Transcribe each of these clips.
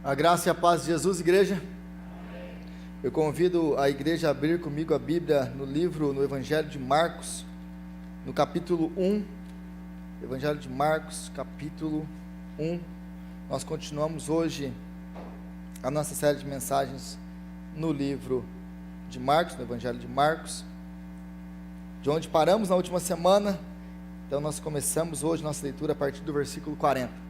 A graça e a paz de Jesus, igreja. Eu convido a igreja a abrir comigo a Bíblia no Evangelho de Marcos, no capítulo 1. Evangelho de Marcos, capítulo 1. Nós continuamos hoje a nossa série de mensagens no livro de Marcos, no Evangelho de Marcos, de onde paramos na última semana. Então nós começamos hoje nossa leitura a partir do versículo 40.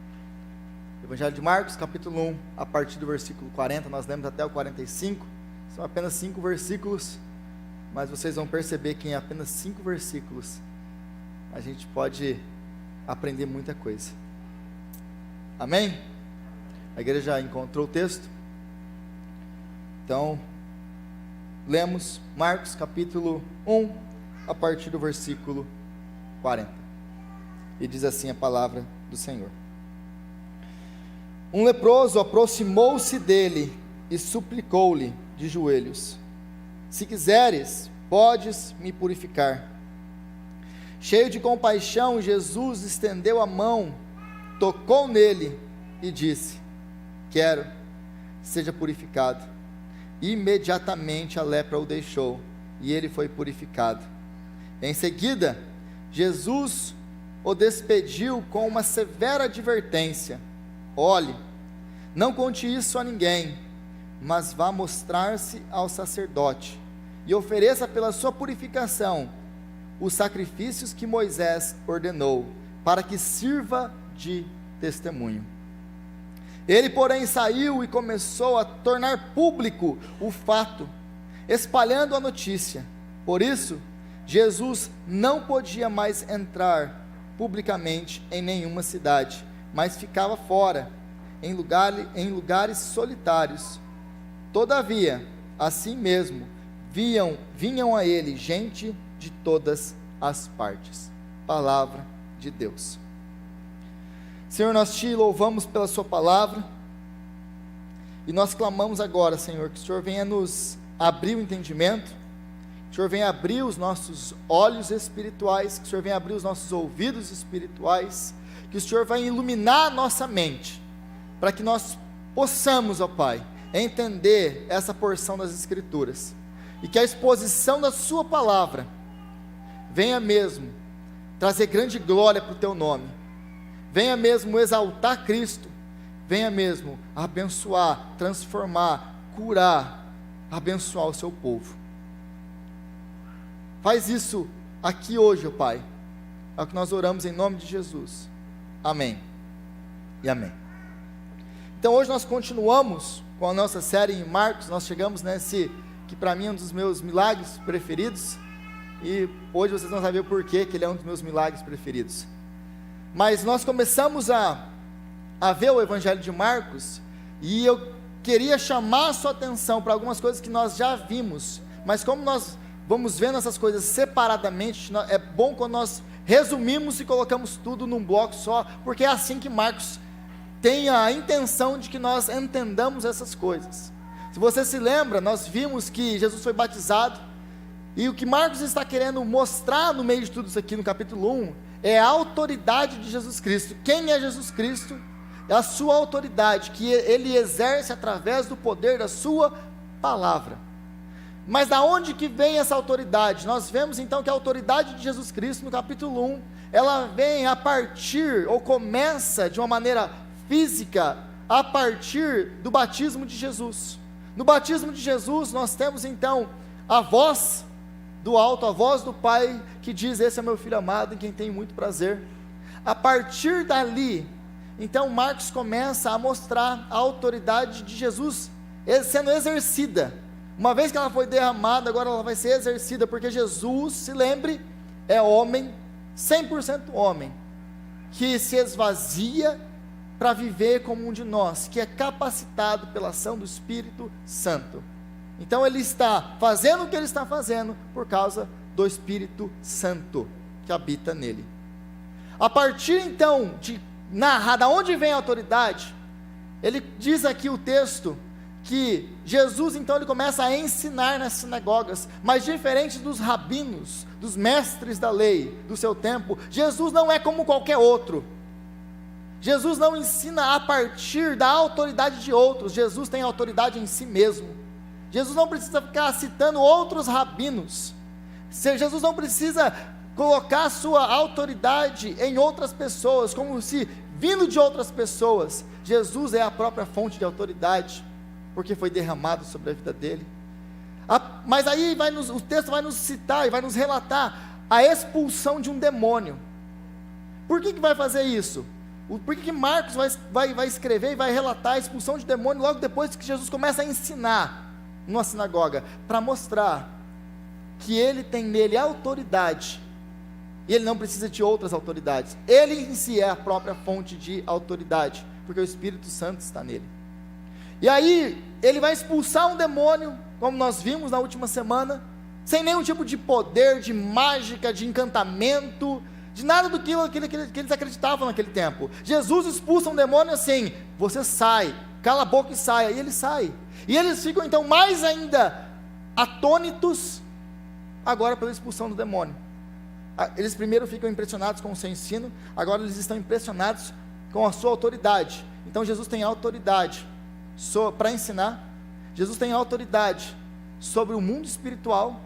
Evangelho de Marcos, capítulo 1, a partir do versículo 40, nós lemos até o 45, são apenas 5 versículos, mas vocês vão perceber que em apenas 5 versículos, a gente pode aprender muita coisa. Amém? A igreja já encontrou o texto? Então, lemos Marcos, capítulo 1, a partir do versículo 40, e diz assim a palavra do Senhor. Um leproso aproximou-se dele e suplicou-lhe de joelhos: se quiseres, podes me purificar. Cheio de compaixão, Jesus estendeu a mão, tocou nele e disse: quero, seja purificado. Imediatamente a lepra o deixou e ele foi purificado. Em seguida, Jesus o despediu com uma severa advertência: olhe, não conte isso a ninguém, mas vá mostrar-se ao sacerdote e ofereça pela sua purificação os sacrifícios que Moisés ordenou, para que sirva de testemunho. Ele, porém, saiu e começou a tornar público o fato, espalhando a notícia. Por isso, Jesus não podia mais entrar publicamente em nenhuma cidade, mas ficava fora, em lugares solitários. Todavia, assim mesmo, vinham a ele gente de todas as partes. Palavra de Deus. Senhor, nós te louvamos pela sua palavra, e nós clamamos agora, Senhor, que o Senhor venha nos abrir o entendimento, que o Senhor venha abrir os nossos olhos espirituais, que o Senhor venha abrir os nossos ouvidos espirituais, que o Senhor vai iluminar a nossa mente, para que nós possamos, ó Pai, entender essa porção das Escrituras, e que a exposição da sua palavra venha mesmo trazer grande glória para o teu nome, venha mesmo exaltar Cristo, venha mesmo abençoar, transformar, curar, abençoar o seu povo. Faz isso aqui hoje, ó Pai, é o que nós oramos em nome de Jesus. Amém e amém. Então hoje nós continuamos com a nossa série em Marcos. Nós chegamos nesse, que para mim é um dos meus milagres preferidos, e hoje vocês vão saber o porquê que ele é um dos meus milagres preferidos. Mas nós começamos a ver o Evangelho de Marcos, e eu queria chamar a sua atenção para algumas coisas que nós já vimos, mas como nós vamos vendo essas coisas separadamente, é bom quando nós resumimos e colocamos tudo num bloco só, porque é assim que Marcos tem a intenção de que nós entendamos essas coisas. Se você se lembra, nós vimos que Jesus foi batizado, e o que Marcos está querendo mostrar no meio de tudo isso aqui no capítulo 1, é a autoridade de Jesus Cristo. Quem é Jesus Cristo? É a sua autoridade, que ele exerce através do poder da sua palavra. Mas da onde que vem essa autoridade? Nós vemos então que a autoridade de Jesus Cristo no capítulo 1, ela vem a partir, ou começa de uma maneira física, a partir do batismo de Jesus. No batismo de Jesus nós temos então a voz do alto, a voz do Pai, que diz: esse é meu filho amado, em quem tenho muito prazer. A partir dali, então Marcos começa a mostrar a autoridade de Jesus sendo exercida. Uma vez que ela foi derramada, agora ela vai ser exercida, porque Jesus, se lembre, é homem, 100% homem, que se esvazia para viver como um de nós, que é capacitado pela ação do Espírito Santo. Então ele está fazendo o que ele está fazendo por causa do Espírito Santo que habita nele. A partir então de narrar da onde vem a autoridade, ele diz aqui o texto que Jesus então ele começa a ensinar nas sinagogas, mas diferente dos rabinos, dos mestres da lei do seu tempo, Jesus não é como qualquer outro. Jesus não ensina a partir da autoridade de outros, Jesus tem autoridade em si mesmo. Jesus não precisa ficar citando outros rabinos, Jesus não precisa colocar a sua autoridade em outras pessoas, como se vindo de outras pessoas. Jesus é a própria fonte de autoridade, porque foi derramado sobre a vida dele. Mas aí o texto vai nos citar e vai nos relatar a expulsão de um demônio. Por que vai fazer isso? Por que Marcos vai escrever e vai relatar a expulsão de demônio logo depois que Jesus começa a ensinar numa sinagoga? Para mostrar que ele tem nele autoridade, e ele não precisa de outras autoridades. Ele em si é a própria fonte de autoridade, porque o Espírito Santo está nele. E aí, ele vai expulsar um demônio, como nós vimos na última semana, sem nenhum tipo de poder, de mágica, de encantamento, de nada do que eles acreditavam naquele tempo. Jesus expulsa um demônio assim: você sai, cala a boca e saia. E ele sai. E eles ficam então mais ainda atônitos, agora pela expulsão do demônio. Eles primeiro ficam impressionados com o seu ensino, agora eles estão impressionados com a sua autoridade. Então Jesus tem autoridade para ensinar, Jesus tem autoridade sobre o mundo espiritual,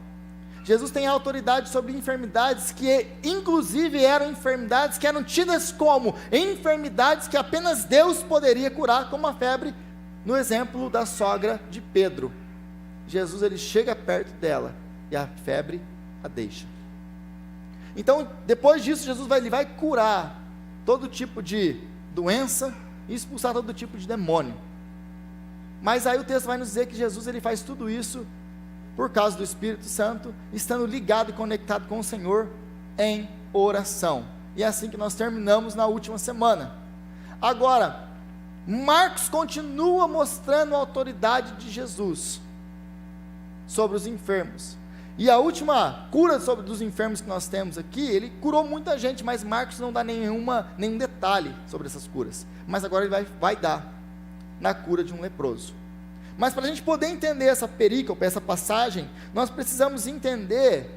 Jesus tem autoridade sobre enfermidades que inclusive eram enfermidades que eram tidas como enfermidades que apenas Deus poderia curar, como a febre, no exemplo da sogra de Pedro. Jesus, ele chega perto dela e a febre a deixa. Então, depois disso, Jesus vai curar todo tipo de doença e expulsar todo tipo de demônio. Mas aí o texto vai nos dizer que Jesus, ele faz tudo isso por causa do Espírito Santo, estando ligado e conectado com o Senhor em oração. E é assim que nós terminamos na última semana. Agora, Marcos continua mostrando a autoridade de Jesus sobre os enfermos. E a última cura dos enfermos que nós temos aqui, ele curou muita gente, mas Marcos não dá nenhum detalhe sobre essas curas. Mas agora ele vai dar na cura de um leproso. Mas para a gente poder entender essa perícope, essa passagem, nós precisamos entender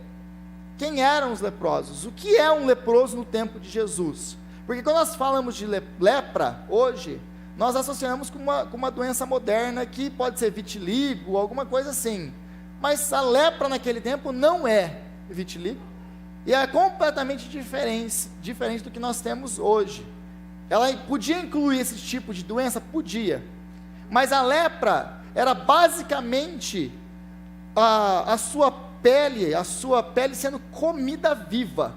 quem eram os leprosos. O que é um leproso no tempo de Jesus? Porque quando nós falamos de lepra hoje, nós associamos com uma doença moderna que pode ser vitiligo ou alguma coisa assim. Mas a lepra naquele tempo não é vitiligo, e é completamente diferente do que nós temos hoje. Ela podia incluir esse tipo de doença? Podia, mas a lepra era basicamente a sua pele sendo comida viva.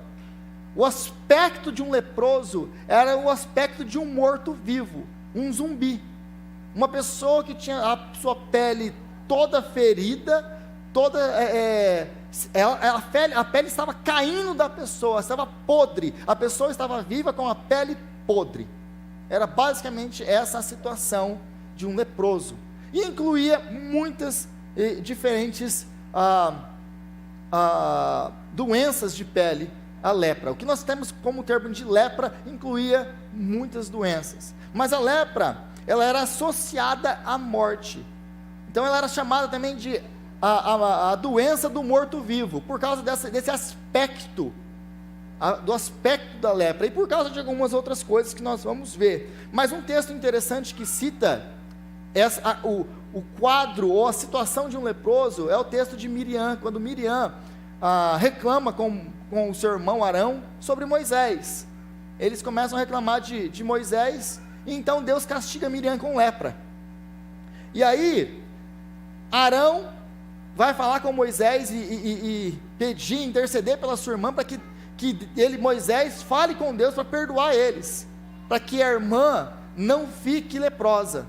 O aspecto de um leproso era o aspecto de um morto-vivo, um zumbi, uma pessoa que tinha a sua pele toda ferida, a pele estava caindo da pessoa, estava podre, a pessoa estava viva com a pele podre. Era basicamente essa a situação de um leproso, e incluía muitas diferentes doenças de pele. A lepra, o que nós temos como termo de lepra, incluía muitas doenças, mas a lepra, ela era associada à morte. Então ela era chamada também de a doença do morto-vivo, por causa desse aspecto, do aspecto da lepra, e por causa de algumas outras coisas que nós vamos ver. Mas um texto interessante que cita o quadro ou a situação de um leproso é o texto de Miriam, quando Miriam reclama com o seu irmão Arão sobre Moisés. Eles começam a reclamar de Moisés, e então Deus castiga Miriam com lepra. E aí Arão vai falar com Moisés e pedir, interceder pela sua irmã, para que Moisés fale com Deus para perdoar eles, para que a irmã não fique leprosa.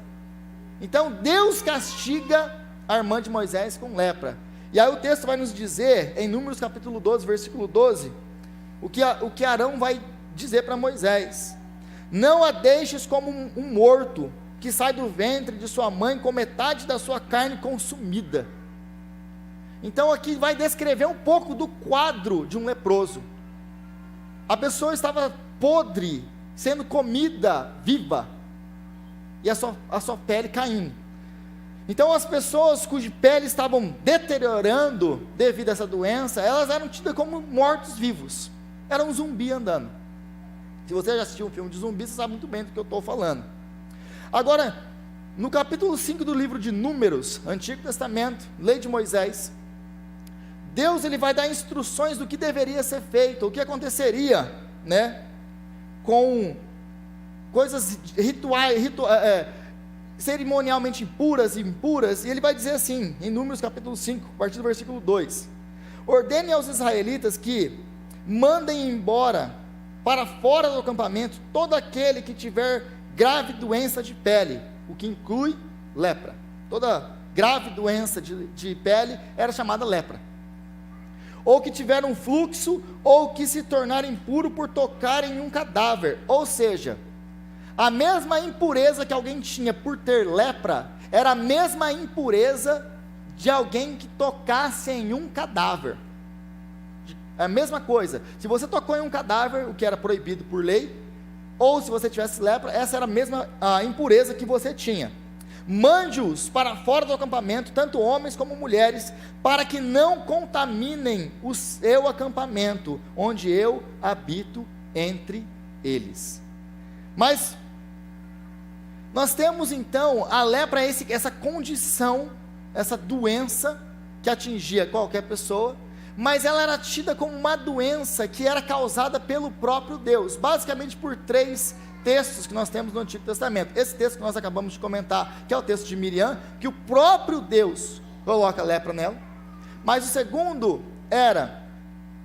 Então Deus castiga a irmã de Moisés com lepra. E aí o texto vai nos dizer, em Números capítulo 12, versículo 12, o que Arão vai dizer para Moisés: não a deixes como um morto, que sai do ventre de sua mãe com metade da sua carne consumida. Então aqui vai descrever um pouco do quadro de um leproso. A pessoa estava podre, sendo comida viva, e a sua pele caindo. Então as pessoas cuja pele estavam deteriorando devido a essa doença, elas eram tidas como mortos-vivos, era um zumbi andando. Se você já assistiu um filme de zumbi, você sabe muito bem do que eu estou falando. Agora, no capítulo 5 do livro de Números, Antigo Testamento, Lei de Moisés, Deus ele vai dar instruções do que deveria ser feito, o que aconteceria, né, com coisas cerimonialmente impuras e impuras, e ele vai dizer assim, em Números capítulo 5, a partir do versículo 2, ordene aos israelitas que mandem embora para fora do acampamento todo aquele que tiver grave doença de pele, o que inclui lepra. Toda grave doença de pele era chamada lepra. Ou que tiver um fluxo, ou que se tornar impuro por tocar em um cadáver. Ou seja, a mesma impureza que alguém tinha por ter lepra, era a mesma impureza de alguém que tocasse em um cadáver. É a mesma coisa. Se você tocou em um cadáver, o que era proibido por lei, ou se você tivesse lepra, essa era a mesma impureza que você tinha. Mande-os para fora do acampamento, tanto homens como mulheres, para que não contaminem o seu acampamento, onde eu habito entre eles. Mas nós temos então a lepra, essa condição, essa doença que atingia qualquer pessoa, mas ela era tida como uma doença que era causada pelo próprio Deus, basicamente por 3 textos que nós temos no Antigo Testamento. Esse texto que nós acabamos de comentar, que é o texto de Miriam, que o próprio Deus coloca lepra nela. Mas o segundo era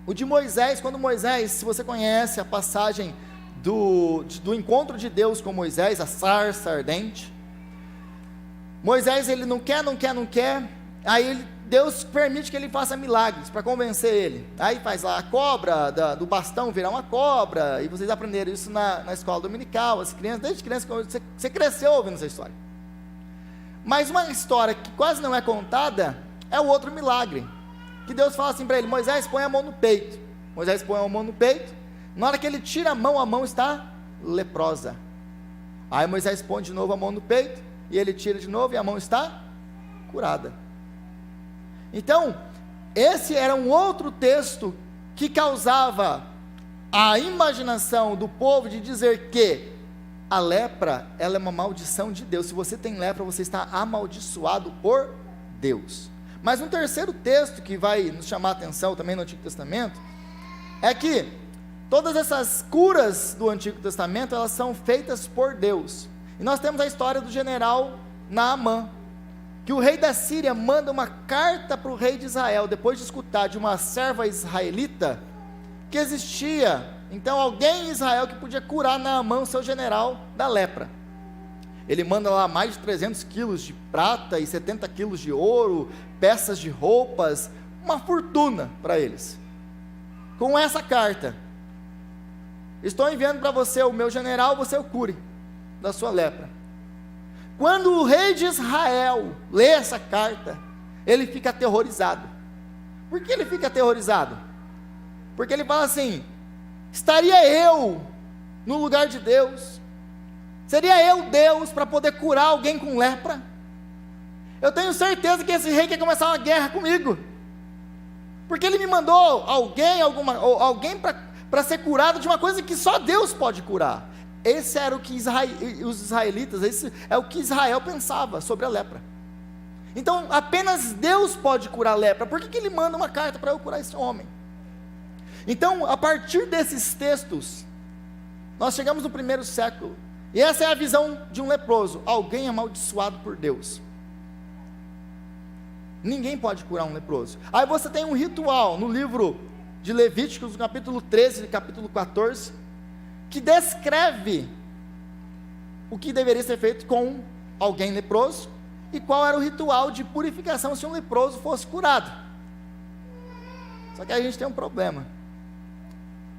o de Moisés, quando Moisés, se você conhece a passagem do encontro de Deus com Moisés, a sarça ardente, Moisés ele não quer, aí Deus permite que ele faça milagres para convencer ele. Aí faz lá a cobra do bastão virar uma cobra, e vocês aprenderam isso na escola dominical, as crianças, desde criança, você cresceu ouvindo essa história. Mas uma história que quase não é contada, é o outro milagre, que Deus fala assim para ele: Moisés, põe a mão no peito. Moisés põe a mão no peito, na hora que ele tira a mão está leprosa. Aí Moisés põe de novo a mão no peito, e ele tira de novo, e a mão está curada. Então, esse era um outro texto que causava a imaginação do povo de dizer que a lepra, ela é uma maldição de Deus. Se você tem lepra, você está amaldiçoado por Deus. Mas um terceiro texto que vai nos chamar a atenção também no Antigo Testamento, é que todas essas curas do Antigo Testamento, elas são feitas por Deus. E nós temos a história do general Naamã, que o rei da Síria manda uma carta para o rei de Israel, depois de escutar de uma serva israelita, que existia, então, alguém em Israel que podia curar Naamã, seu general, da lepra. Ele manda lá mais de 300 quilos de prata e 70 quilos de ouro, peças de roupas, uma fortuna para eles. Com essa carta: estou enviando para você o meu general, você o cure da sua lepra. Quando o rei de Israel lê essa carta, ele fica aterrorizado. Por que ele fica aterrorizado? Porque ele fala assim: estaria eu no lugar de Deus? Seria eu Deus para poder curar alguém com lepra? Eu tenho certeza que esse rei quer começar uma guerra comigo, porque ele me mandou alguém para ser curado de uma coisa que só Deus pode curar. Esse era o que os israelitas, esse é o que Israel pensava sobre a lepra. Então, apenas Deus pode curar a lepra. Por que ele manda uma carta para eu curar esse homem? Então, a partir desses textos, nós chegamos no 1º século, e essa é a visão de um leproso: alguém amaldiçoado por Deus. Ninguém pode curar um leproso. Aí você tem um ritual no livro de Levíticos, no capítulo 13 e capítulo 14, que descreve o que deveria ser feito com alguém leproso, e qual era o ritual de purificação se um leproso fosse curado. Só que a gente tem um problema: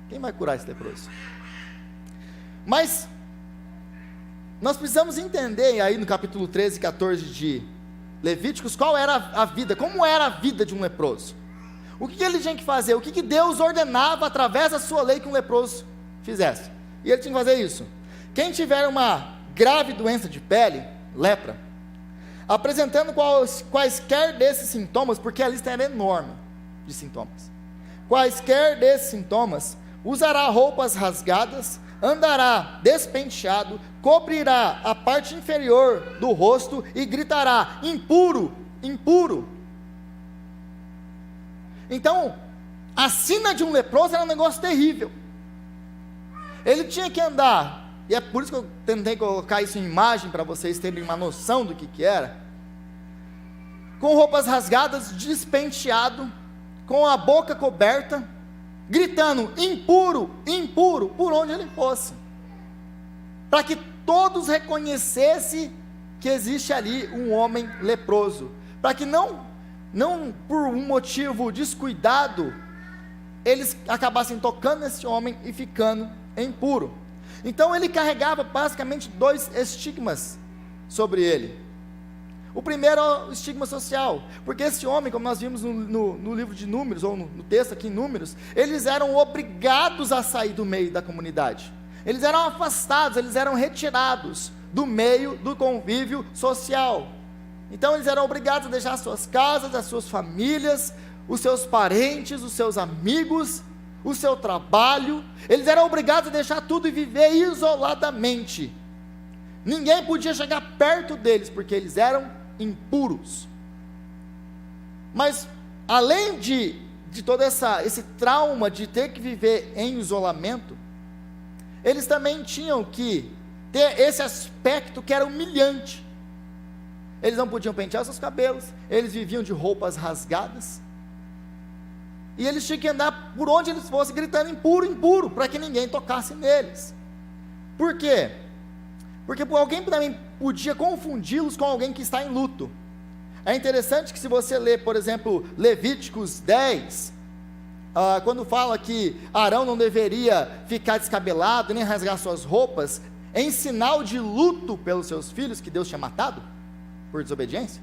quem vai curar esse leproso? Mas nós precisamos entender aí no capítulo 13 e 14 de Levíticos, qual era a vida, como era a vida de um leproso, o que ele tinha que fazer, o que Deus ordenava através da sua lei que um leproso fizesse. E ele tinha que fazer isso: quem tiver uma grave doença de pele, lepra, apresentando quaisquer desses sintomas, porque a lista era enorme de sintomas, quaisquer desses sintomas, usará roupas rasgadas, andará despenteado, cobrirá a parte inferior do rosto e gritará: impuro, impuro. Então, a sina de um leproso era um negócio terrível. Ele tinha que andar, e é por isso que eu tentei colocar isso em imagem, para vocês terem uma noção do que era, com roupas rasgadas, despenteado, com a boca coberta, gritando: impuro, impuro, por onde ele fosse, para que todos reconhecessem que existe ali um homem leproso, para que não por um motivo descuidado, eles acabassem tocando nesse homem e ficando impuro. Então ele carregava basicamente 2 estigmas sobre ele. O primeiro é o estigma social, porque esse homem, como nós vimos no livro de Números, ou no texto aqui em Números, eles eram obrigados a sair do meio da comunidade, eles eram afastados, eles eram retirados do meio do convívio social. Então eles eram obrigados a deixar as suas casas, as suas famílias, os seus parentes, os seus amigos, o seu trabalho. Eles eram obrigados a deixar tudo e viver isoladamente. Ninguém podia chegar perto deles, porque eles eram impuros. Mas além de todo esse trauma de ter que viver em isolamento, eles também tinham que ter esse aspecto que era humilhante. Eles não podiam pentear seus cabelos, eles viviam de roupas rasgadas, e eles tinham que andar por onde eles fossem gritando: impuro, impuro, para que ninguém tocasse neles. Por quê? Porque alguém também podia confundi-los com alguém que está em luto. É interessante que, se você ler, por exemplo, Levíticos 10, quando fala que Arão não deveria ficar descabelado, nem rasgar suas roupas, em sinal de luto pelos seus filhos, que Deus tinha matado por desobediência,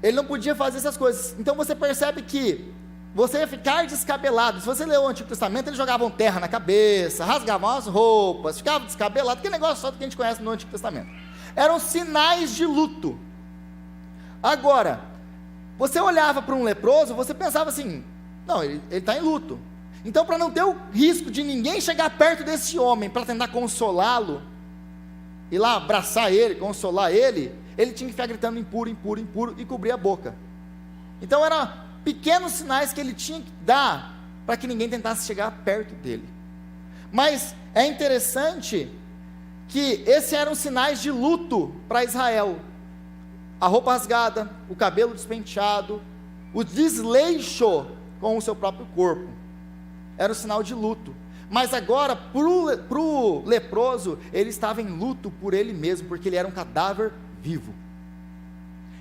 ele não podia fazer essas coisas. Então você percebe que você ia ficar descabelado. Se você ler o Antigo Testamento, eles jogavam terra na cabeça, rasgavam as roupas, ficavam descabelados, que negócio só que a gente conhece no Antigo Testamento. Eram sinais de luto. Agora, você olhava para um leproso, você pensava assim: não, ele está em luto. Então, para não ter o risco de ninguém chegar perto desse homem para tentar consolá-lo, ir lá abraçar ele, consolar ele, ele tinha que ficar gritando: impuro, impuro, impuro, e cobrir a boca. Então eram pequenos sinais que ele tinha que dar para que ninguém tentasse chegar perto dele. Mas é interessante que esses eram sinais de luto para Israel: a roupa rasgada, o cabelo despenteado, o desleixo com o seu próprio corpo, era um sinal de luto. Mas agora, para o leproso, ele estava em luto por ele mesmo, porque ele era um cadáver vivo.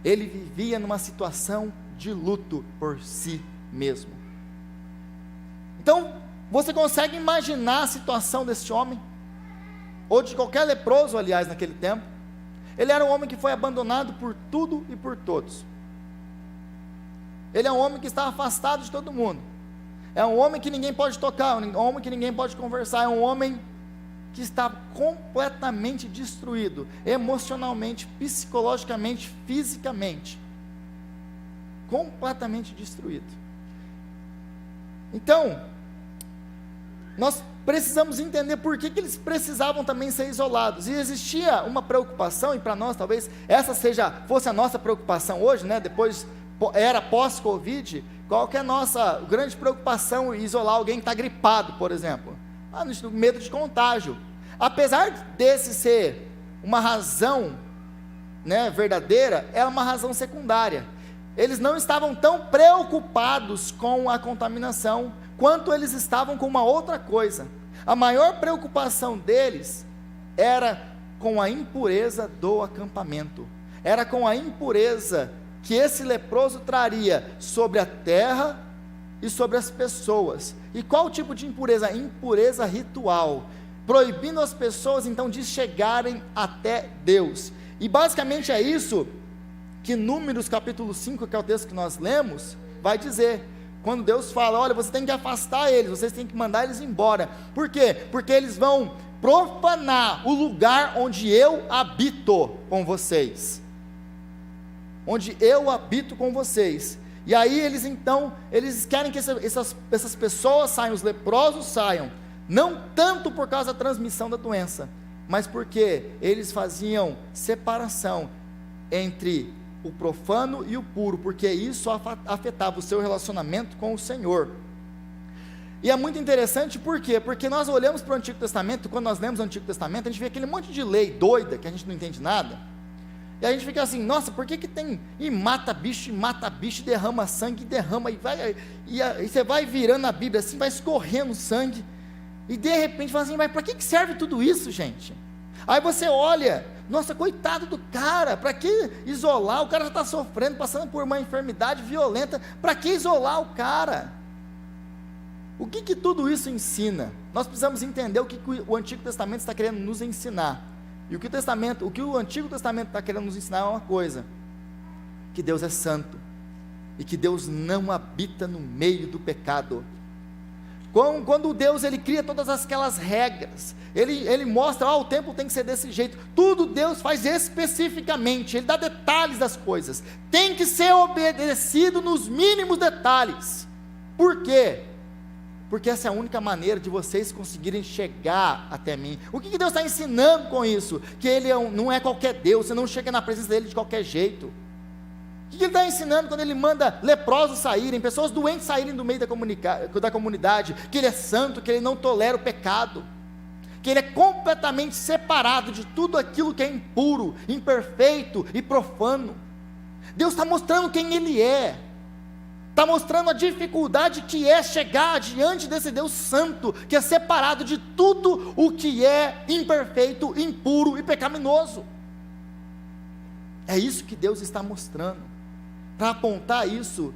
Ele vivia numa situação de luto por si mesmo. Então, você consegue imaginar a situação desse homem? Ou de qualquer leproso, aliás, naquele tempo. Ele era um homem que foi abandonado por tudo e por todos. Ele é um homem que está afastado de todo mundo. É um homem que ninguém pode tocar, é um homem que ninguém pode conversar, é um homem que está completamente destruído, emocionalmente, psicologicamente, fisicamente, completamente destruído. Então, nós precisamos entender por que eles precisavam também ser isolados, e existia uma preocupação, e para nós talvez essa fosse a nossa preocupação hoje, né? Depois, era pós-Covid, qual que é a nossa grande preocupação em isolar alguém que está gripado, por exemplo? Medo de contágio. Apesar desse ser uma razão, né, verdadeira, é uma razão secundária. Eles não estavam tão preocupados com a contaminação, quanto eles estavam com uma outra coisa. A maior preocupação deles era com a impureza do acampamento, era com a impureza que esse leproso traria sobre a terra e sobre as pessoas. E qual tipo de impureza? Impureza ritual, proibindo as pessoas então de chegarem até Deus. E basicamente é isso que Números capítulo 5, que é o texto que nós lemos, vai dizer. Quando Deus fala: olha, você tem que afastar eles, vocês têm que mandar eles embora. Por quê? Porque eles vão profanar o lugar onde eu habito com vocês. Onde eu habito com vocês. E aí eles querem que essas pessoas saiam, os leprosos saiam não tanto por causa da transmissão da doença, mas porque eles faziam separação entre o profano e o puro, porque isso afetava o seu relacionamento com o Senhor. E é muito interessante, por quê? Porque nós olhamos para o Antigo Testamento, quando nós lemos o Antigo Testamento, a gente vê aquele monte de lei doida, que a gente não entende nada, e a gente fica assim, nossa, por que tem, e mata bicho, derrama sangue, derrama, e você vai virando a Bíblia assim, vai escorrendo sangue, e de repente fala assim, mas para que serve tudo isso, gente? Aí você olha, nossa, coitado do cara, para que isolar? O cara já está sofrendo, passando por uma enfermidade violenta, para que isolar o cara? O que tudo isso ensina? Nós precisamos entender o que o Antigo Testamento está querendo nos ensinar. E o que o Antigo Testamento está querendo nos ensinar é uma coisa: que Deus é santo, e que Deus não habita no meio do pecado. Quando Deus ele cria todas aquelas regras, ele mostra, o templo tem que ser desse jeito, tudo Deus faz especificamente, Ele dá detalhes das coisas, tem que ser obedecido nos mínimos detalhes. Por quê? Porque essa é a única maneira de vocês conseguirem chegar até mim. O que Deus está ensinando com isso? Que Ele não é qualquer Deus, você não chega na presença dEle de qualquer jeito. O que Ele está ensinando quando Ele manda leprosos saírem, pessoas doentes saírem do meio da comunidade? Que Ele é santo, que Ele não tolera o pecado, que Ele é completamente separado de tudo aquilo que é impuro, imperfeito e profano. Deus está mostrando quem Ele é, está mostrando a dificuldade que é chegar diante desse Deus santo, que é separado de tudo o que é imperfeito, impuro e pecaminoso. É isso que Deus está mostrando, para apontar isso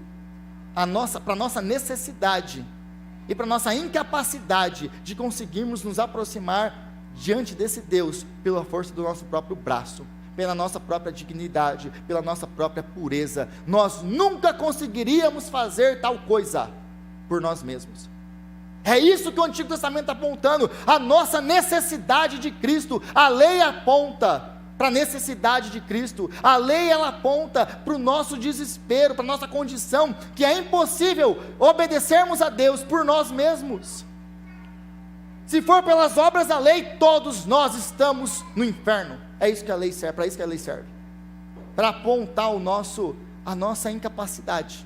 para a nossa necessidade e para a nossa incapacidade de conseguirmos nos aproximar diante desse Deus pela força do nosso próprio braço, pela nossa própria dignidade, pela nossa própria pureza. Nós nunca conseguiríamos fazer tal coisa por nós mesmos. É isso que o Antigo Testamento está apontando, a nossa necessidade de Cristo. A lei aponta para a necessidade de Cristo, a lei ela aponta para o nosso desespero, para a nossa condição, que é impossível obedecermos a Deus por nós mesmos. Se for pelas obras da lei, todos nós estamos no inferno. É isso que a lei serve, para isso que a lei serve, para apontar a nossa incapacidade.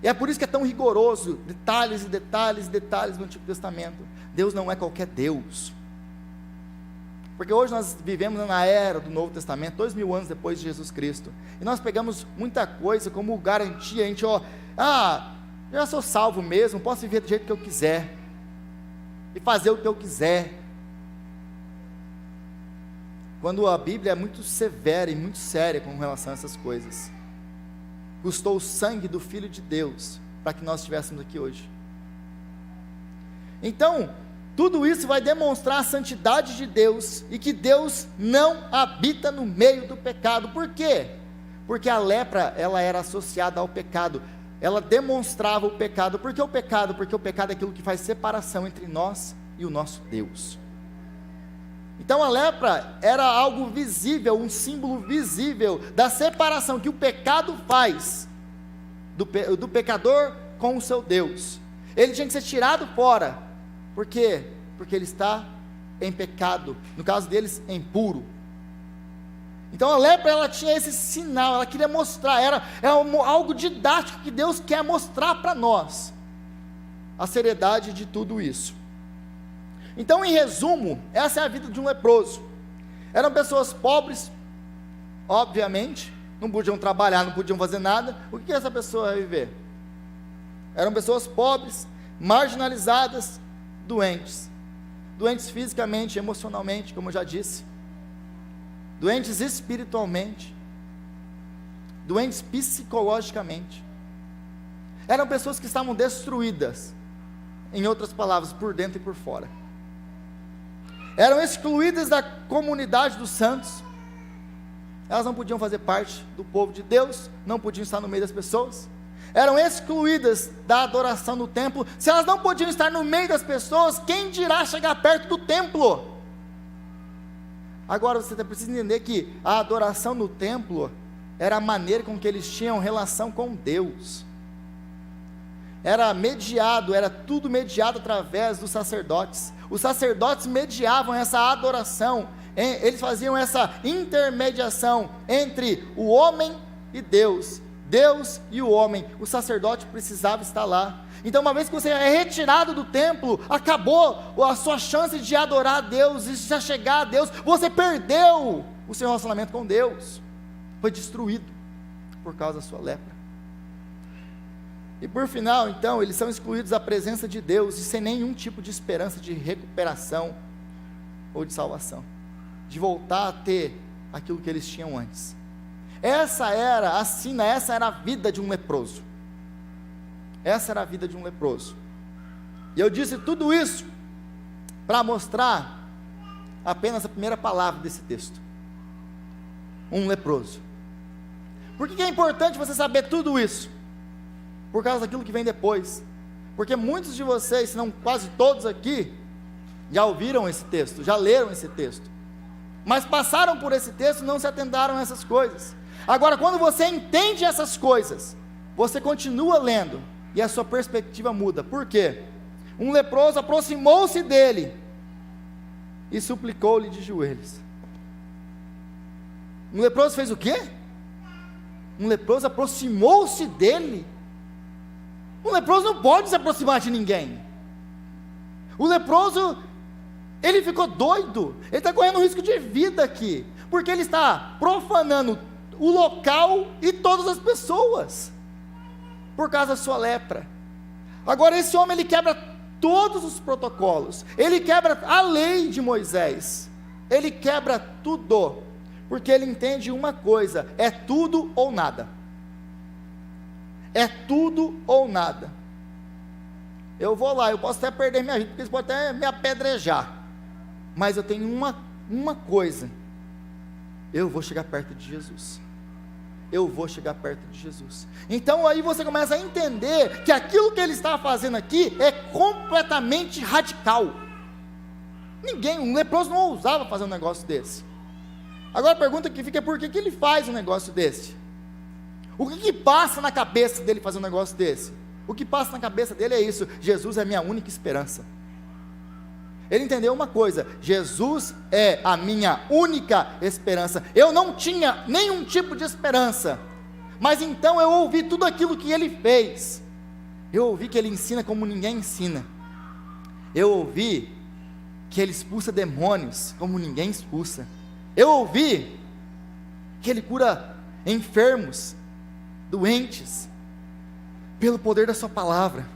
E é por isso que é tão rigoroso, detalhes e detalhes e detalhes no Antigo Testamento. Deus não é qualquer Deus, porque hoje nós vivemos na era do Novo Testamento, 2000 anos depois de Jesus Cristo, e nós pegamos muita coisa como garantia. A gente, eu já sou salvo mesmo, posso viver do jeito que eu quiser, e fazer o que eu quiser, quando a Bíblia é muito severa e muito séria com relação a essas coisas. Custou o sangue do Filho de Deus para que nós estivéssemos aqui hoje. Então, tudo isso vai demonstrar a santidade de Deus, e que Deus não habita no meio do pecado. Por quê? Porque a lepra, ela era associada ao pecado, ela demonstrava o pecado. Por que o pecado? Porque o pecado é aquilo que faz separação entre nós e o nosso Deus. Então a lepra era algo visível, um símbolo visível da separação que o pecado faz do pecador com o seu Deus. Ele tinha que ser tirado fora. Por quê? Porque ele está em pecado, no caso deles, impuro. Então a lepra, ela tinha esse sinal, ela queria mostrar, era algo didático que Deus quer mostrar para nós, a seriedade de tudo isso. Então, em resumo, essa é a vida de um leproso. Eram pessoas pobres, obviamente, não podiam trabalhar, não podiam fazer nada. O que essa pessoa ia viver? Eram pessoas pobres, marginalizadas, doentes fisicamente, emocionalmente, como eu já disse, doentes espiritualmente, doentes psicologicamente. Eram pessoas que estavam destruídas, em outras palavras, por dentro e por fora. Eram excluídas da comunidade dos santos. Elas não podiam fazer parte do povo de Deus, não podiam estar no meio das pessoas, eram excluídas da adoração no templo. Se elas não podiam estar no meio das pessoas, quem dirá chegar perto do templo? Agora você precisa entender que a adoração no templo era a maneira com que eles tinham relação com Deus. era tudo mediado através dos sacerdotes. Os sacerdotes mediavam essa adoração, eles faziam essa intermediação entre o homem e Deus, Deus e o homem. O sacerdote precisava estar lá. Então, uma vez que você é retirado do templo, acabou a sua chance de adorar a Deus, de se chegar a Deus. Você perdeu o seu relacionamento com Deus, foi destruído por causa da sua lepra. E por final, então, eles são excluídos da presença de Deus e sem nenhum tipo de esperança de recuperação ou de salvação, de voltar a ter aquilo que eles tinham antes. Essa era a vida de um leproso. Essa era a vida de um leproso. E eu disse tudo isso para mostrar apenas a primeira palavra desse texto: um leproso. Por que é importante você saber tudo isso? Por causa daquilo que vem depois. Porque muitos de vocês, se não quase todos aqui, já ouviram esse texto, já leram esse texto, mas passaram por esse texto e não se atentaram a essas coisas. Agora, quando você entende essas coisas, você continua lendo e a sua perspectiva muda. Por quê? Um leproso aproximou-se dele e suplicou-lhe de joelhos. Um leproso fez o quê? Um leproso aproximou-se dele. Um leproso não pode se aproximar de ninguém. O leproso, ele ficou doido, ele está correndo risco de vida aqui, porque ele está profanando o local e todas as pessoas, por causa da sua lepra. Agora esse homem, ele quebra todos os protocolos, ele quebra a lei de Moisés, ele quebra tudo, porque ele entende uma coisa: é tudo ou nada. É tudo ou nada. Eu vou lá, eu posso até perder minha vida, porque eles podem até me apedrejar, mas eu tenho uma coisa: eu vou chegar perto de Jesus. Eu vou chegar perto de Jesus. Então aí você começa a entender que aquilo que ele está fazendo aqui é completamente radical. Um leproso não ousava fazer um negócio desse. Agora a pergunta que fica é: por que ele faz um negócio desse? O que passa na cabeça dele fazer um negócio desse? O que passa na cabeça dele é isso: Jesus é a minha única esperança. Ele entendeu uma coisa: Jesus é a minha única esperança. Eu não tinha nenhum tipo de esperança, mas então eu ouvi tudo aquilo que ele fez. Eu ouvi que ele ensina como ninguém ensina. Eu ouvi que ele expulsa demônios como ninguém expulsa. Eu ouvi que ele cura enfermos, doentes, pelo poder da sua palavra.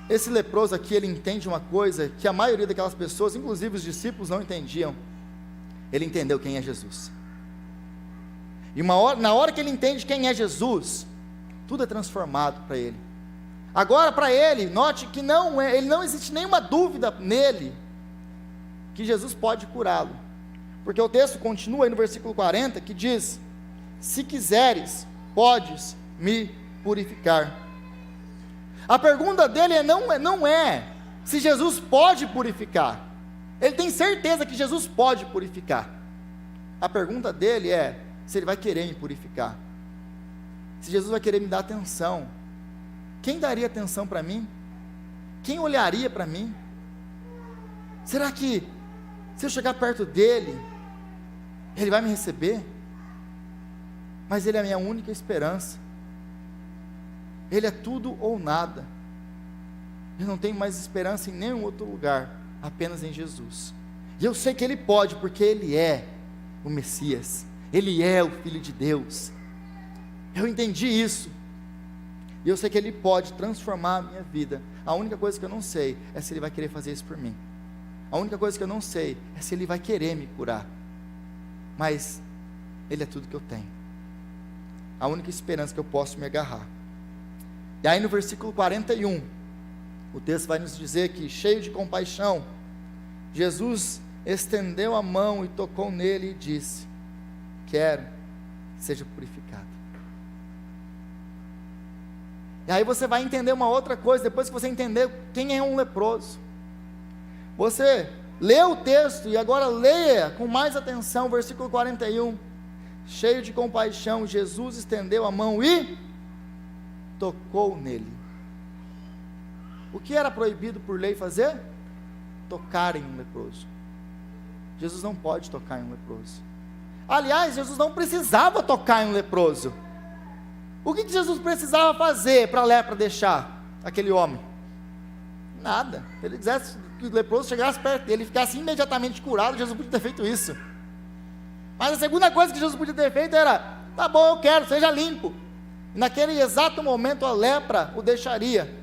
Esse leproso aqui, ele entende uma coisa que a maioria daquelas pessoas, inclusive os discípulos, não entendiam. Ele entendeu quem é Jesus. E na hora que ele entende quem é Jesus, tudo é transformado para ele. Agora, para ele, note que ele não existe nenhuma dúvida nele que Jesus pode curá-lo, porque o texto continua aí no versículo 40, que diz: se quiseres, podes me purificar. A pergunta dele não é se Jesus pode purificar. Ele tem certeza que Jesus pode purificar. A pergunta dele é se ele vai querer me purificar, se Jesus vai querer me dar atenção. Quem daria atenção para mim? Quem olharia para mim? Será que se eu chegar perto dele, ele vai me receber? Mas ele é a minha única esperança. Ele é tudo ou nada. Eu não tenho mais esperança em nenhum outro lugar, apenas em Jesus. E eu sei que ele pode, porque ele é o Messias, ele é o Filho de Deus. Eu entendi isso, e eu sei que ele pode transformar a minha vida. A única coisa que eu não sei é se ele vai querer fazer isso por mim. A única coisa que eu não sei é se ele vai querer me curar. Mas ele é tudo que eu tenho, a única esperança que eu posso me agarrar. E aí no versículo 41, o texto vai nos dizer que, cheio de compaixão, Jesus estendeu a mão e tocou nele e disse: quero, seja purificado. E aí você vai entender uma outra coisa, depois que você entender quem é um leproso. Você lê o texto e agora leia com mais atenção o versículo 41. Cheio de compaixão, Jesus estendeu a mão e tocou nele. O que era proibido por lei fazer? Tocar em um leproso. Jesus não pode tocar em um leproso. Aliás, Jesus não precisava tocar em um leproso. O que Jesus precisava fazer para a lepra deixar aquele homem? Nada. Se ele quisesse que o leproso chegasse perto dele e ficasse imediatamente curado, Jesus podia ter feito isso. Mas a segunda coisa que Jesus podia ter feito era: tá bom, eu quero, seja limpo. E naquele exato momento a lepra o deixaria.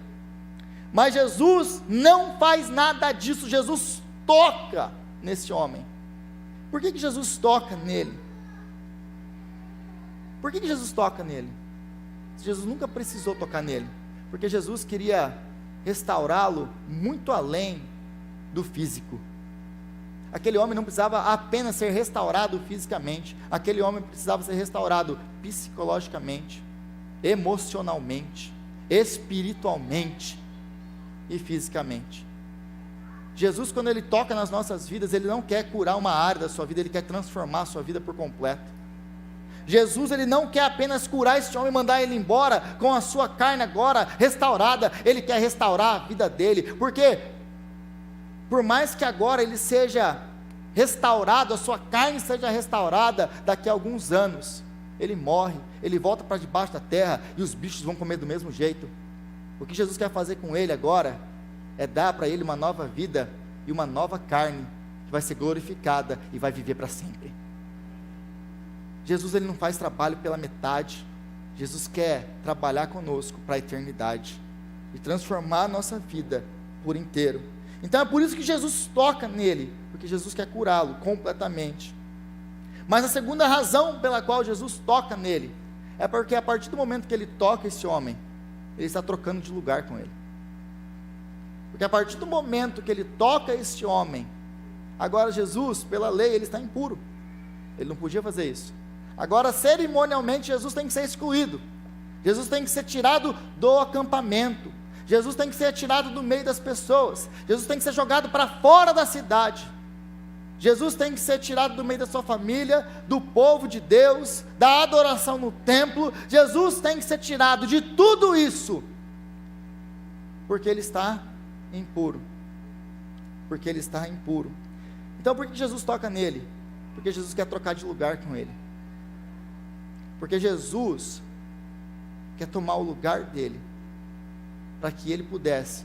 Mas Jesus não faz nada disso. Jesus toca nesse homem. Por que Jesus toca nele? Por que Jesus toca nele? Jesus nunca precisou tocar nele, porque Jesus queria restaurá-lo muito além do físico. Aquele homem não precisava apenas ser restaurado fisicamente, aquele homem precisava ser restaurado psicologicamente, emocionalmente, espiritualmente e fisicamente. Jesus, quando Ele toca nas nossas vidas, Ele não quer curar uma área da sua vida, Ele quer transformar a sua vida por completo. Jesus, Ele não quer apenas curar esse homem e mandar ele embora com a sua carne agora restaurada, Ele quer restaurar a vida dele, porque por mais que agora ele seja restaurado, a sua carne seja restaurada, daqui a alguns anos, ele morre, ele volta para debaixo da terra, e os bichos vão comer do mesmo jeito. O que Jesus quer fazer com ele agora, é dar para ele uma nova vida, e uma nova carne, que vai ser glorificada, e vai viver para sempre. Jesus, Ele não faz trabalho pela metade. Jesus quer trabalhar conosco para a eternidade, e transformar a nossa vida por inteiro. Então é por isso que Jesus toca nele, porque Jesus quer curá-lo completamente. Mas a segunda razão pela qual Jesus toca nele, é porque a partir do momento que ele toca esse homem, ele está trocando de lugar com ele. Porque a partir do momento que ele toca esse homem, agora Jesus, pela lei, ele está impuro, ele não podia fazer isso. Agora, cerimonialmente, Jesus tem que ser excluído, Jesus tem que ser tirado do acampamento, Jesus tem que ser tirado do meio das pessoas, Jesus tem que ser jogado para fora da cidade, Jesus tem que ser tirado do meio da sua família, do povo de Deus, da adoração no templo. Jesus tem que ser tirado de tudo isso, porque ele está impuro, porque ele está impuro. Então por que Jesus toca nele? Porque Jesus quer trocar de lugar com ele, porque Jesus quer tomar o lugar dele, para que ele pudesse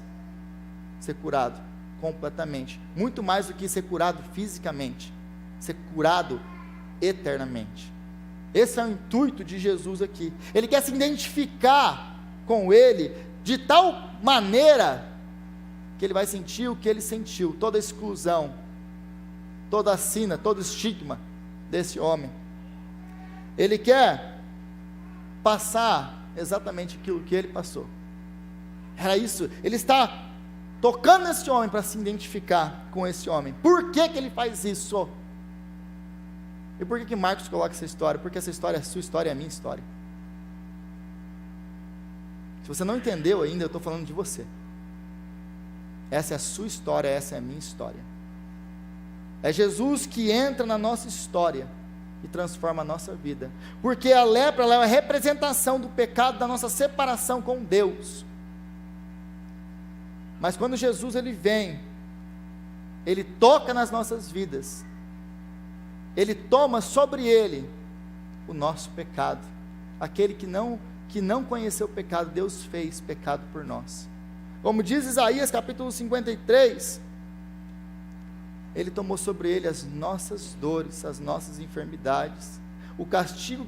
ser curado completamente, muito mais do que ser curado fisicamente, ser curado eternamente. Esse é o intuito de Jesus aqui. Ele quer se identificar com ele de tal maneira que ele vai sentir o que ele sentiu, toda a exclusão, toda a sina, todo o estigma desse homem. Ele quer passar exatamente aquilo que ele passou. Era isso, ele está tocando nesse homem para se identificar com esse homem. Por que ele faz isso? E por que Marcos coloca essa história? Porque essa história é a sua história, é a minha história. Se você não entendeu ainda, eu estou falando de você. Essa é a sua história, essa é a minha história. É Jesus que entra na nossa história e transforma a nossa vida, porque a lepra, ela é a representação do pecado, da nossa separação com Deus. Mas quando Jesus ele vem, ele toca nas nossas vidas, ele toma sobre ele o nosso pecado. Aquele que não conheceu o pecado, Deus fez pecado por nós. Como diz Isaías capítulo 53, ele tomou sobre ele as nossas dores, as nossas enfermidades. O castigo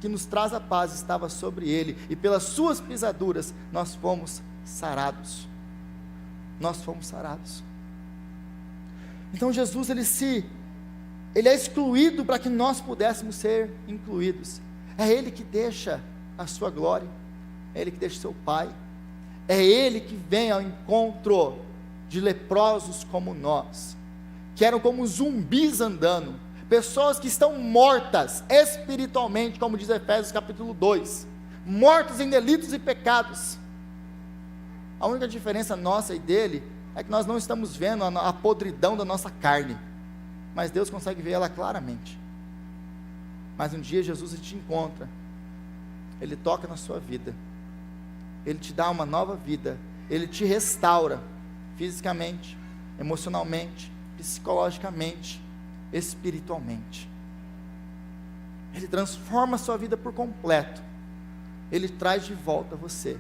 que nos traz a paz estava sobre ele, e pelas suas pisaduras nós fomos sarados. Nós fomos sarados. Então Jesus ele é excluído para que nós pudéssemos ser incluídos. É Ele que deixa a sua glória, é Ele que deixa o seu Pai, é Ele que vem ao encontro de leprosos como nós, que eram como zumbis andando, pessoas que estão mortas espiritualmente, como diz Efésios capítulo 2, mortos em delitos e pecados. A única diferença nossa e dele é que nós não estamos vendo a podridão da nossa carne, mas Deus consegue ver ela claramente. Mas um dia Jesus te encontra, Ele toca na sua vida, Ele te dá uma nova vida, Ele te restaura fisicamente, emocionalmente, psicologicamente, espiritualmente. Ele transforma a sua vida por completo. Ele traz de volta você.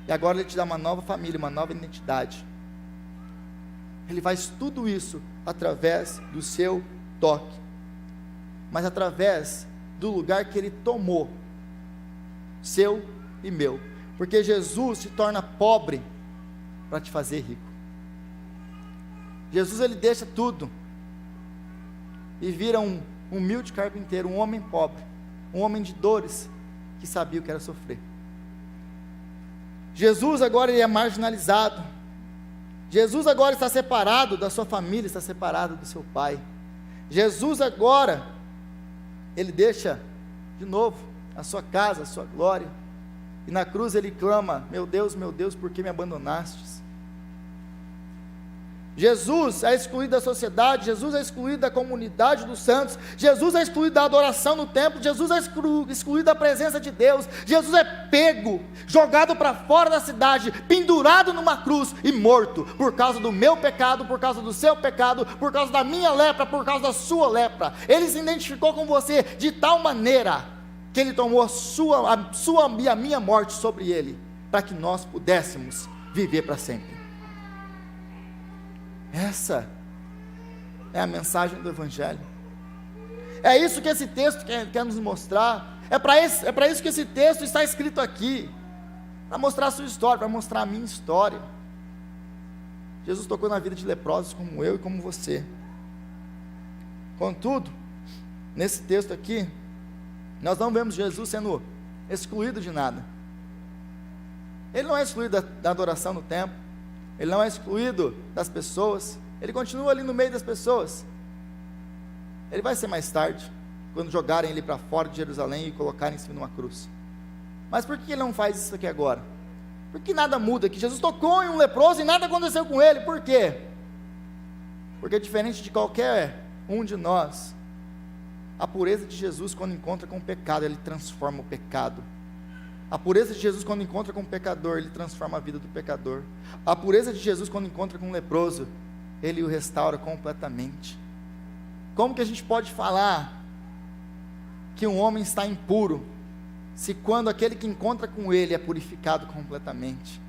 E agora Ele te dá uma nova família, uma nova identidade. Ele faz tudo isso através do seu toque, mas através do lugar que Ele tomou, seu e meu. Porque Jesus se torna pobre para te fazer rico. Jesus, Ele deixa tudo e vira um humilde carpinteiro, um homem pobre, um homem de dores, que sabia o que era sofrer. Jesus agora Ele é marginalizado. Jesus agora está separado da sua família, está separado do seu pai. Jesus agora, Ele deixa de novo a sua casa, a sua glória, e na cruz Ele clama: meu Deus, por que me abandonastes? Jesus é excluído da sociedade, Jesus é excluído da comunidade dos santos, Jesus é excluído da adoração no templo, Jesus é excluído da presença de Deus, Jesus é pego, jogado para fora da cidade, pendurado numa cruz e morto, por causa do meu pecado, por causa do seu pecado, por causa da minha lepra, por causa da sua lepra. Ele se identificou com você de tal maneira, que Ele tomou a sua e a minha morte sobre Ele, para que nós pudéssemos viver para sempre. Essa é a mensagem do Evangelho. É isso que esse texto quer nos mostrar. É para isso que esse texto está escrito aqui, para mostrar a sua história, para mostrar a minha história. Jesus tocou na vida de leprosos como eu e como você. Contudo, nesse texto aqui, nós não vemos Jesus sendo excluído de nada. Ele não é excluído da adoração no templo, Ele não é excluído das pessoas, Ele continua ali no meio das pessoas. Ele vai ser mais tarde, quando jogarem Ele para fora de Jerusalém e colocarem em cima de uma cruz. Mas por que Ele não faz isso aqui agora? Porque nada muda aqui. Jesus tocou em um leproso e nada aconteceu com ele. Por quê? Porque diferente de qualquer um de nós, a pureza de Jesus, quando encontra com o pecado, Ele transforma o pecado. A pureza de Jesus, quando encontra com o pecador, Ele transforma a vida do pecador. A pureza de Jesus, quando encontra com um leproso, Ele o restaura completamente. Como que a gente pode falar que um homem está impuro, se quando aquele que encontra com Ele é purificado completamente?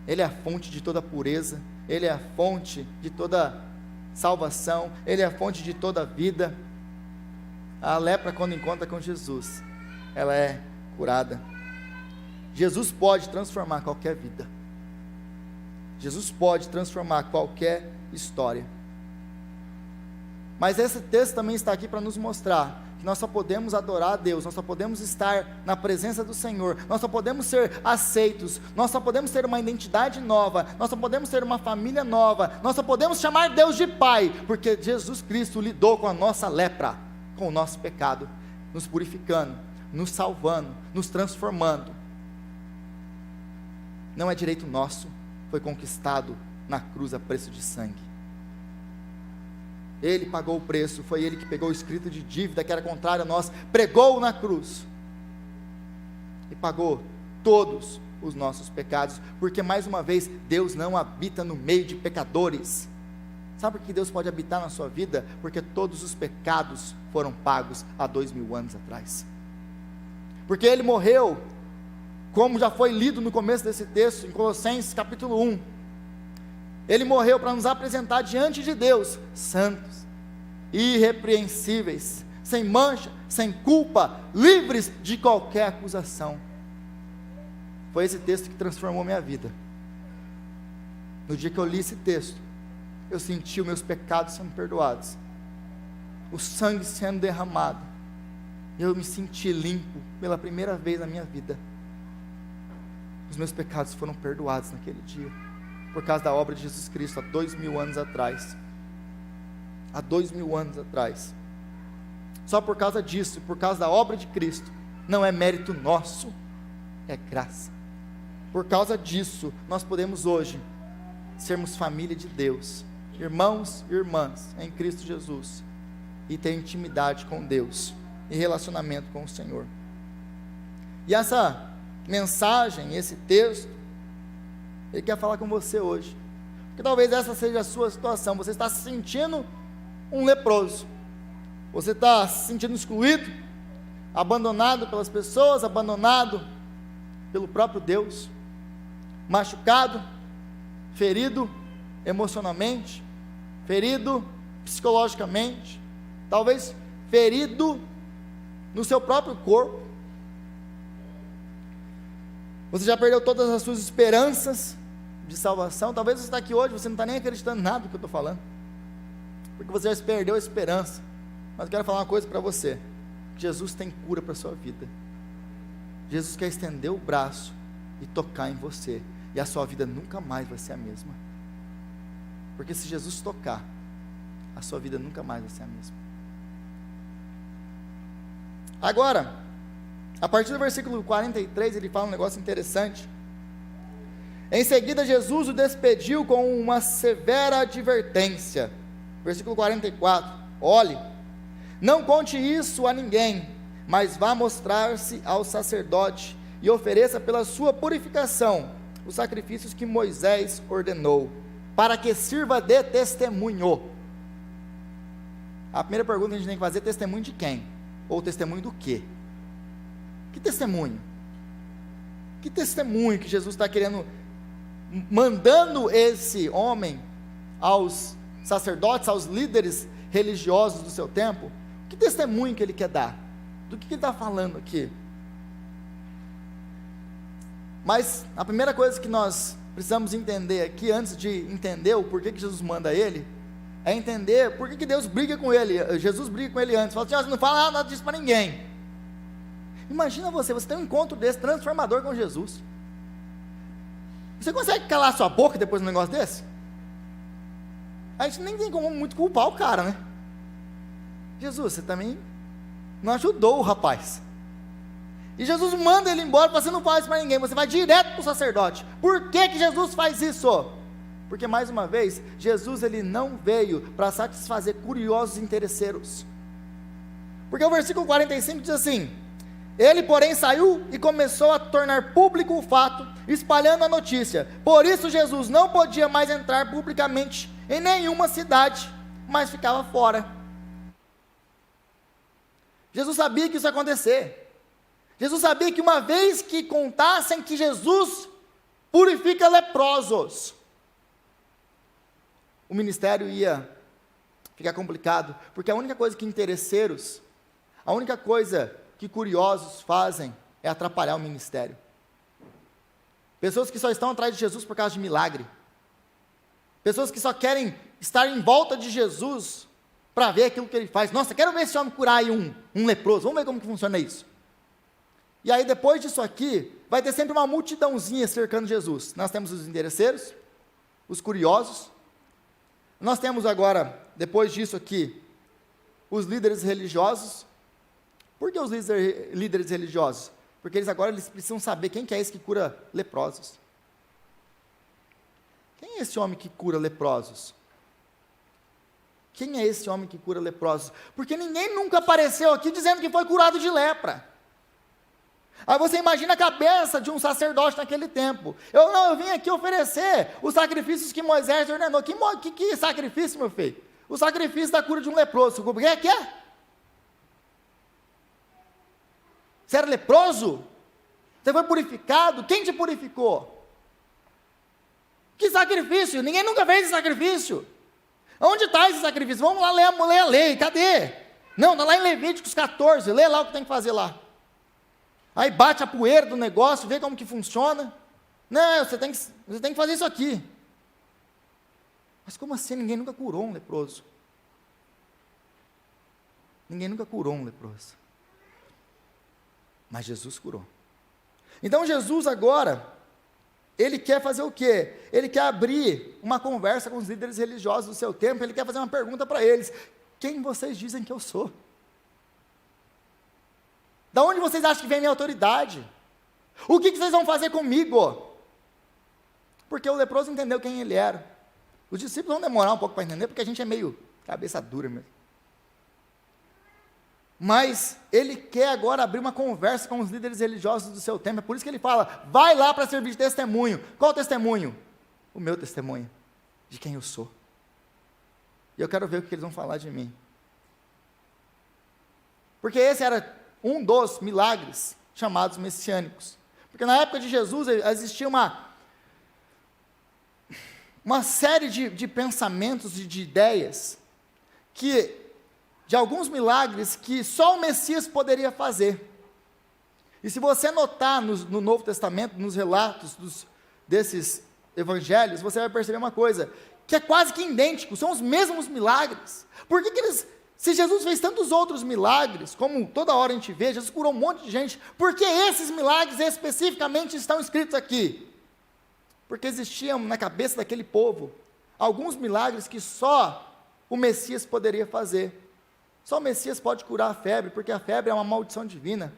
Ele é a fonte de toda pureza, Ele é a fonte de toda salvação, Ele é a fonte de toda vida. A lepra, quando encontra com Jesus, ela é curada. Jesus pode transformar qualquer vida. Jesus pode transformar qualquer história. Mas esse texto também está aqui para nos mostrar que nós só podemos adorar a Deus, nós só podemos estar na presença do Senhor, nós só podemos ser aceitos, nós só podemos ter uma identidade nova, nós só podemos ter uma família nova, nós só podemos chamar Deus de Pai, porque Jesus Cristo lidou com a nossa lepra, com o nosso pecado, nos purificando, nos salvando, nos transformando. Não é direito nosso, foi conquistado na cruz a preço de sangue. Ele pagou o preço, foi Ele que pegou o escrito de dívida que era contrário a nós, pregou na cruz e pagou todos os nossos pecados, porque mais uma vez, Deus não habita no meio de pecadores. Sabe por que Deus pode habitar na sua vida? Porque todos os pecados foram pagos há 2000 anos atrás, porque Ele morreu, como já foi lido no começo desse texto, em Colossenses capítulo 1, Ele morreu para nos apresentar diante de Deus, santos, irrepreensíveis, sem mancha, sem culpa, livres de qualquer acusação. Foi esse texto que transformou minha vida. No dia que eu li esse texto, eu senti os meus pecados sendo perdoados, o sangue sendo derramado, e eu me senti limpo pela primeira vez na minha vida. Os meus pecados foram perdoados naquele dia, por causa da obra de Jesus Cristo, há 2000 anos atrás. Há 2000 anos atrás. Só por causa disso, por causa da obra de Cristo, não é mérito nosso, é graça. Por causa disso, nós podemos hoje sermos família de Deus, irmãos e irmãs em Cristo Jesus, e ter intimidade com Deus, e relacionamento com o Senhor. E essa mensagem, esse texto, Ele quer falar com você hoje. Porque talvez essa seja a sua situação. Você está se sentindo um leproso. Você está se sentindo excluído, abandonado pelas pessoas, abandonado pelo próprio Deus, machucado, ferido emocionalmente, ferido psicologicamente, talvez ferido no seu próprio corpo. Você já perdeu todas as suas esperanças de salvação. Talvez você está aqui hoje, você não está nem acreditando em nada do que eu estou falando, porque você já perdeu a esperança. Mas eu quero falar uma coisa para você: Jesus tem cura para a sua vida. Jesus quer estender o braço e tocar em você, e a sua vida nunca mais vai ser a mesma. Porque se Jesus tocar, a sua vida nunca mais vai ser a mesma. Agora, a partir do versículo 43, ele fala um negócio interessante. Em seguida, Jesus o despediu com uma severa advertência. Versículo 44, olhe, não conte isso a ninguém, mas vá mostrar-se ao sacerdote e ofereça pela sua purificação os sacrifícios que Moisés ordenou, para que sirva de testemunho. A primeira pergunta que a gente tem que fazer é: testemunho de quem? Ou testemunho do quê? Que testemunho? Que testemunho que Jesus está querendo, mandando esse homem aos sacerdotes, aos líderes religiosos do seu tempo? Que testemunho que ele quer dar? Do que ele está falando aqui? Mas a primeira coisa que nós precisamos entender aqui, antes de entender o porquê que Jesus manda ele, é entender por que Deus briga com ele. Jesus briga com ele antes, fala assim: não fala nada disso para ninguém. Imagina você tem um encontro desse, transformador com Jesus. Você consegue calar sua boca depois de um negócio desse? A gente nem tem como muito culpar o cara, né? Jesus, você também não ajudou o rapaz. E Jesus manda ele embora, você não faz para ninguém, você vai direto para o sacerdote. Por que que Jesus faz isso? Porque, mais uma vez, Jesus ele não veio para satisfazer curiosos interesseiros. Porque o versículo 45 diz assim: ele, porém, saiu e começou a tornar público o fato, espalhando a notícia. Por isso Jesus não podia mais entrar publicamente em nenhuma cidade, mas ficava fora. Jesus sabia que isso ia acontecer. Jesus sabia que uma vez que contassem que Jesus purifica leprosos, o ministério ia ficar complicado, porque a única coisa que interesseiros, a única coisa que curiosos fazem é atrapalhar o ministério. Pessoas que só estão atrás de Jesus por causa de milagre, pessoas que só querem estar em volta de Jesus para ver aquilo que ele faz. Nossa, quero ver esse homem curar aí um leproso, vamos ver como que funciona isso. E aí depois disso aqui, vai ter sempre uma multidãozinha cercando Jesus. Nós temos os interesseiros, os curiosos, nós temos agora, depois disso aqui, os líderes religiosos. Por que os líderes religiosos? Porque eles precisam saber quem que é esse que cura leprosos. Quem é esse homem que cura leprosos? Quem é esse homem que cura leprosos? Porque ninguém nunca apareceu aqui dizendo que foi curado de lepra. Aí você imagina a cabeça de um sacerdote naquele tempo. Eu vim aqui oferecer os sacrifícios que Moisés ordenou. Que sacrifício, meu filho? O sacrifício da cura de um leproso. O que é? Você era leproso? Você foi purificado? Quem te purificou? Que sacrifício? Ninguém nunca fez esse sacrifício. Onde está esse sacrifício? Vamos lá ler a lei, cadê? Não, está lá em Levíticos 14, lê lá o que tem que fazer lá. Aí bate a poeira do negócio, vê como que funciona. Não, você tem que fazer isso aqui. Mas como assim? Ninguém nunca curou um leproso. Ninguém nunca curou um leproso. Mas Jesus curou. Então Jesus agora, ele quer fazer o quê? Ele quer abrir uma conversa com os líderes religiosos do seu tempo, ele quer fazer uma pergunta para eles: quem vocês dizem que eu sou? Da onde vocês acham que vem a minha autoridade? O que vocês vão fazer comigo? Porque o leproso entendeu quem ele era. Os discípulos vão demorar um pouco para entender, porque a gente é meio cabeça dura mesmo. Mas ele quer agora abrir uma conversa com os líderes religiosos do seu tempo. É por isso que ele fala, vai lá para servir de testemunho. Qual o testemunho? O meu testemunho, de quem eu sou. E eu quero ver o que eles vão falar de mim. Porque esse era um dos milagres chamados messiânicos. Porque na época de Jesus existia uma série de pensamentos e de ideias de alguns milagres que só o Messias poderia fazer. E se você notar no Novo Testamento, nos relatos desses evangelhos, você vai perceber uma coisa, que é quase que idêntico, são os mesmos milagres. Por que se Jesus fez tantos outros milagres, como toda hora a gente vê, Jesus curou um monte de gente, por que esses milagres especificamente estão escritos aqui? Porque existiam na cabeça daquele povo alguns milagres que só o Messias poderia fazer. Só o Messias pode curar a febre, porque a febre é uma maldição divina.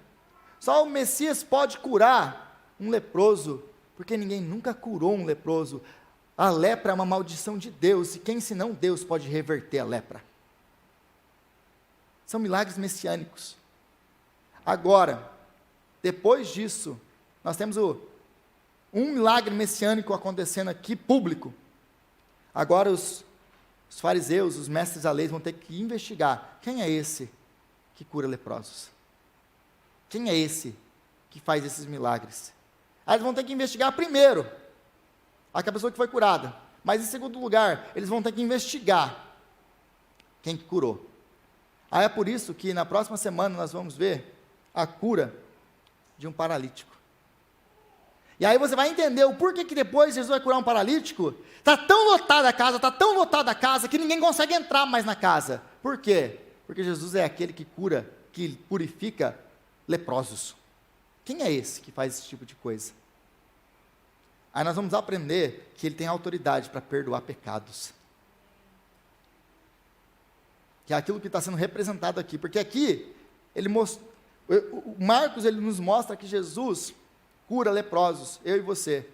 Só o Messias pode curar um leproso, porque ninguém nunca curou um leproso. A lepra é uma maldição de Deus, e quem senão Deus pode reverter a lepra? São milagres messiânicos. Agora, depois disso, nós temos um milagre messiânico acontecendo aqui, público. Agora os fariseus, os mestres da lei vão ter que investigar, quem é esse que cura leprosos? Quem é esse que faz esses milagres? Aí eles vão ter que investigar primeiro, aquela pessoa que foi curada, mas em segundo lugar, eles vão ter que investigar quem que curou. Aí é por isso que na próxima semana nós vamos ver a cura de um paralítico. E aí você vai entender o porquê que depois Jesus vai curar um paralítico. Está tão lotada a casa, que ninguém consegue entrar mais na casa. Por quê? Porque Jesus é aquele que cura, que purifica leprosos. Quem é esse que faz esse tipo de coisa? Aí nós vamos aprender que ele tem autoridade para perdoar pecados. Que é aquilo que está sendo representado aqui. Porque aqui, o Marcos ele nos mostra que Jesus cura leprosos, eu e você.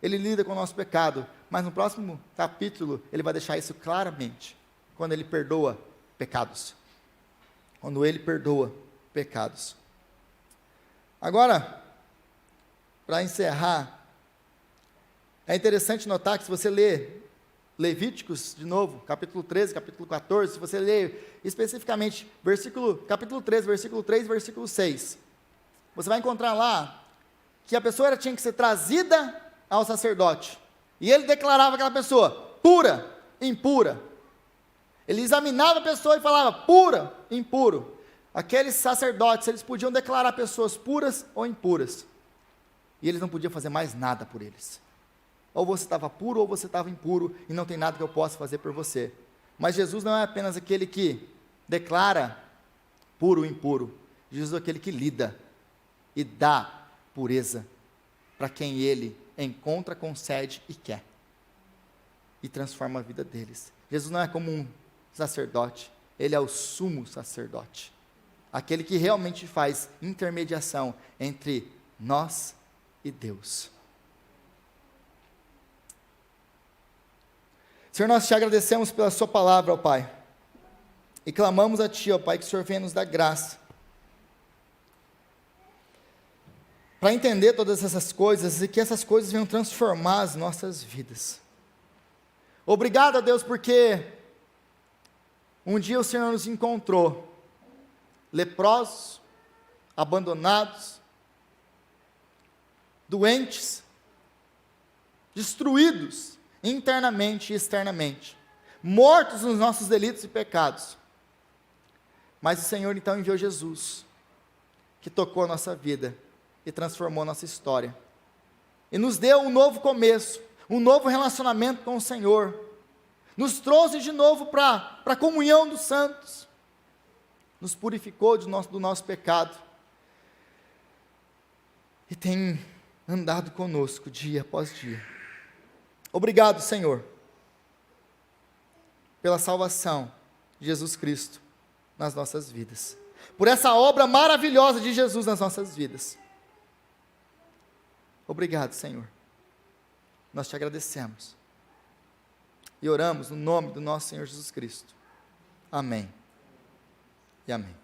Ele lida com o nosso pecado, mas no próximo capítulo, ele vai deixar isso claramente, quando ele perdoa pecados. Quando ele perdoa pecados. Agora, para encerrar, é interessante notar que se você ler Levíticos, de novo, capítulo 13, capítulo 14, se você ler especificamente capítulo 13, versículo 3, versículo 6, você vai encontrar lá que a pessoa tinha que ser trazida ao sacerdote, e ele declarava aquela pessoa pura, impura. Ele examinava a pessoa e falava pura, impuro. Aqueles sacerdotes, eles podiam declarar pessoas puras ou impuras, e eles não podiam fazer mais nada por eles. Ou você estava puro ou você estava impuro, e não tem nada que eu possa fazer por você. Mas Jesus não é apenas aquele que declara puro ou impuro. Jesus é aquele que lida e dá pureza para quem ele encontra, concede e quer, e transforma a vida deles. Jesus não é como um sacerdote, ele é o sumo sacerdote, aquele que realmente faz intermediação entre nós e Deus. Senhor, nós te agradecemos pela sua palavra, ó Pai, e clamamos a Ti, ó Pai, que o Senhor venha nos dar graça, para entender todas essas coisas, e que essas coisas venham transformar as nossas vidas. Obrigado a Deus, porque um dia o Senhor nos encontrou, leprosos, abandonados, doentes, destruídos, internamente e externamente, mortos nos nossos delitos e pecados, mas o Senhor então enviou Jesus, que tocou a nossa vida, e transformou a nossa história, e nos deu um novo começo, um novo relacionamento com o Senhor, nos trouxe de novo para a comunhão dos santos, nos purificou do nosso pecado, e tem andado conosco dia após dia. Obrigado, Senhor, pela salvação de Jesus Cristo nas nossas vidas, por essa obra maravilhosa de Jesus nas nossas vidas. Obrigado, Senhor, nós te agradecemos, e oramos no nome do nosso Senhor Jesus Cristo, amém, e amém.